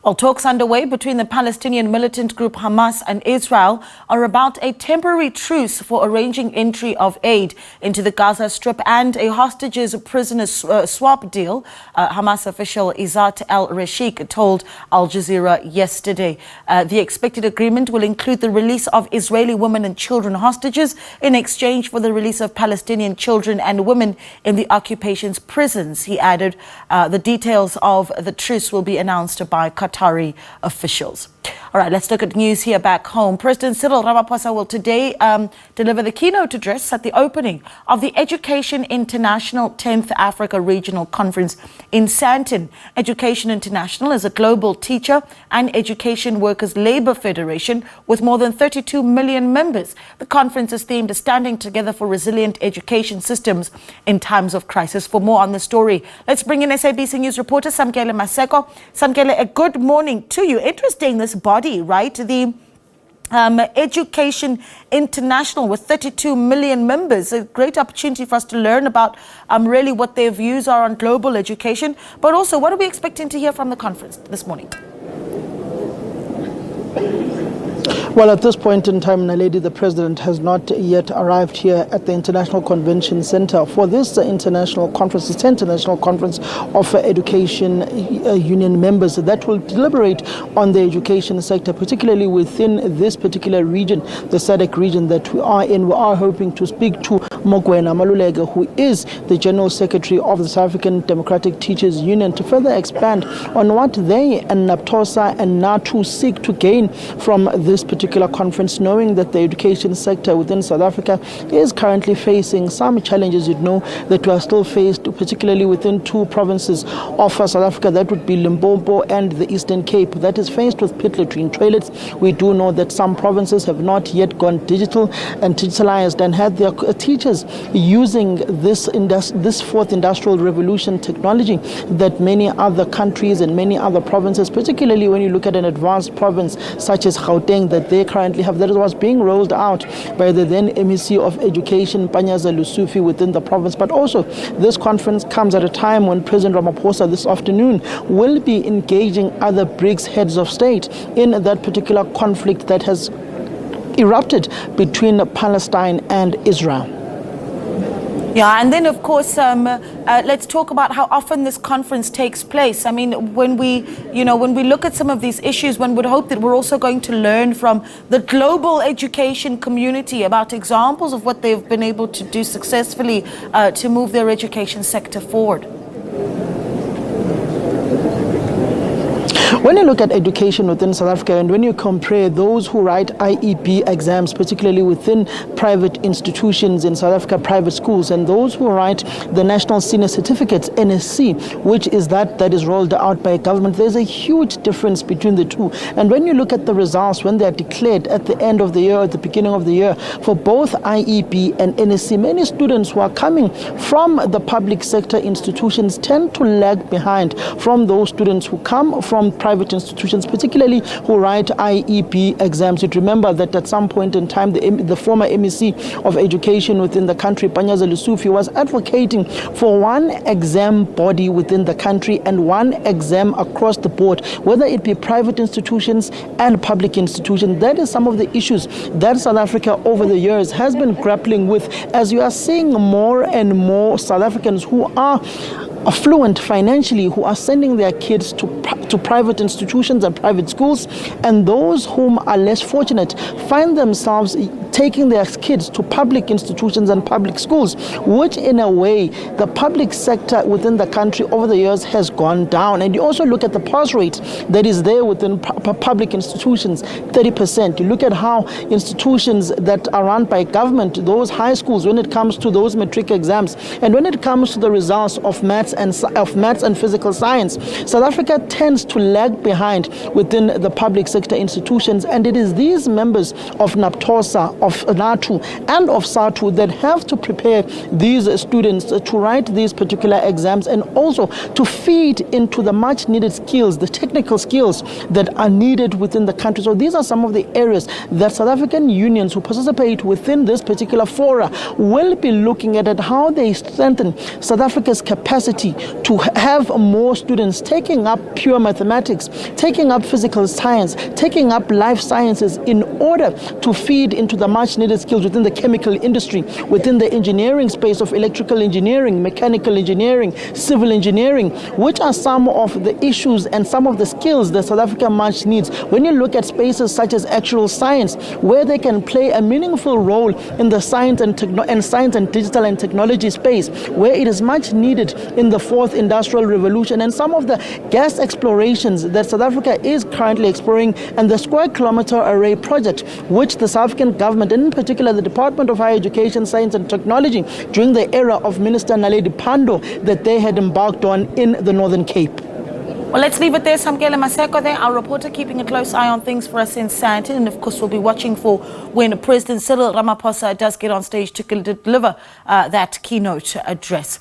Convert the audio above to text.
While talks underway between the Palestinian militant group Hamas and Israel are about a temporary truce for arranging entry of aid into the Gaza Strip and a hostages-prisoners swap deal, Hamas official Izzat al-Rashid told Al Jazeera yesterday. The expected agreement will include the release of Israeli women and children hostages in exchange for the release of Palestinian children and women in the occupation's prisons. He added the details of the truce will be announced by Qatari officials. All right, let's look at news here back home. President Cyril Ramaphosa will today deliver the keynote address at the opening of the Education International 10th Africa Regional Conference in Sandton. Education International is a global teacher and education workers labor federation with more than 32 million members. The conference is themed Standing Together for Resilient Education Systems in Times of Crisis. For more on the story, let's bring in SABC News reporter Samkele Maseko. Samkele, a good morning to you. Interesting, this body, right? The Education International with 32 million members. A great opportunity for us to learn about really what their views are on global education, but also what are we expecting to hear from the conference this morning? Well, at this point in time, Naledi, the president has not yet arrived here at the International Convention Center for this international conference, the 10th International Conference of Education Union members that will deliberate on the education sector, particularly within this particular region, the SADC region that we are in. We are hoping to speak to Mokoena Maluleke, who is the General Secretary of the South African Democratic Teachers Union, to further expand on what they and NAPTOSA and NATO seek to gain from this particular conference, knowing that the education sector within South Africa is currently facing some challenges, that we are still faced, particularly within two provinces of South Africa, that would be Limpopo and the Eastern Cape, that is faced with pit latrine toilets. We do know that some provinces have not yet gone digital and digitalized and had their teachers using this fourth industrial revolution technology that many other countries and many other provinces, particularly when you look at an advanced province such as Gauteng, that they currently have, that was being rolled out by the then MEC of Education, Panyaza Lusufi, within the province. But also, this conference comes at a time when President Ramaphosa this afternoon will be engaging other BRICS heads of state in that particular conflict that has erupted between Palestine and Israel. Yeah, and then of course, let's talk about how often this conference takes place. I mean, when we look at some of these issues, one would hope that we're also going to learn from the global education community about examples of what they've been able to do successfully to move their education sector forward. When you look at education within South Africa and when you compare those who write IEB exams, particularly within private institutions in South Africa, private schools, and those who write the National Senior Certificates, NSC, which is that is rolled out by government, there's a huge difference between the two. And when you look at the results, when they are declared at the end of the year, at the beginning of the year, for both IEB and NSC, many students who are coming from the public sector institutions tend to lag behind from those students who come from private institutions, particularly who write IEB exams. You'd remember that at some point in time, the former MEC of Education within the country, Panyaza Lusufi, was advocating for one exam body within the country and one exam across the board, whether it be private institutions and public institutions. That is some of the issues that South Africa over the years has been grappling with, as you are seeing more and more South Africans who are affluent financially, who are sending their kids to private institutions and private schools, and those whom are less fortunate find themselves taking their kids to public institutions and public schools, which in a way the public sector within the country over the years has gone down. And you also look at the pass rate that is there within public institutions, 30%. You look at how institutions that are run by government, those high schools, when it comes to those matric exams and when it comes to the results of maths and physical science, South Africa tends to lag behind within the public sector institutions, and it is these members of NAPTOSA, of NATU and of SATU that have to prepare these students to write these particular exams, and also to feed into the much needed skills, the technical skills that are needed within the country. So these are some of the areas that South African unions who participate within this particular fora will be looking at how they strengthen South Africa's capacity to have more students taking up pure mathematics, taking up physical science, taking up life sciences, in order to feed into the much needed skills within the chemical industry, within the engineering space of electrical engineering, mechanical engineering, civil engineering, which are some of the issues and some of the skills that South Africa much needs. When you look at spaces such as actual science, where they can play a meaningful role in the science and digital and technology space, where it is much needed in the fourth industrial revolution, and some of the gas explorations that South Africa is currently exploring, and the square kilometer array project, which the South African government, and in particular the Department of Higher Education, Science and Technology, during the era of Minister Naledi Pandor, that they had embarked on in the Northern Cape. Well, let's leave it there. Samkele Maseko there, our reporter, keeping a close eye on things for us in Sandton. And of course, we'll be watching for when President Cyril Ramaphosa does get on stage to deliver that keynote address.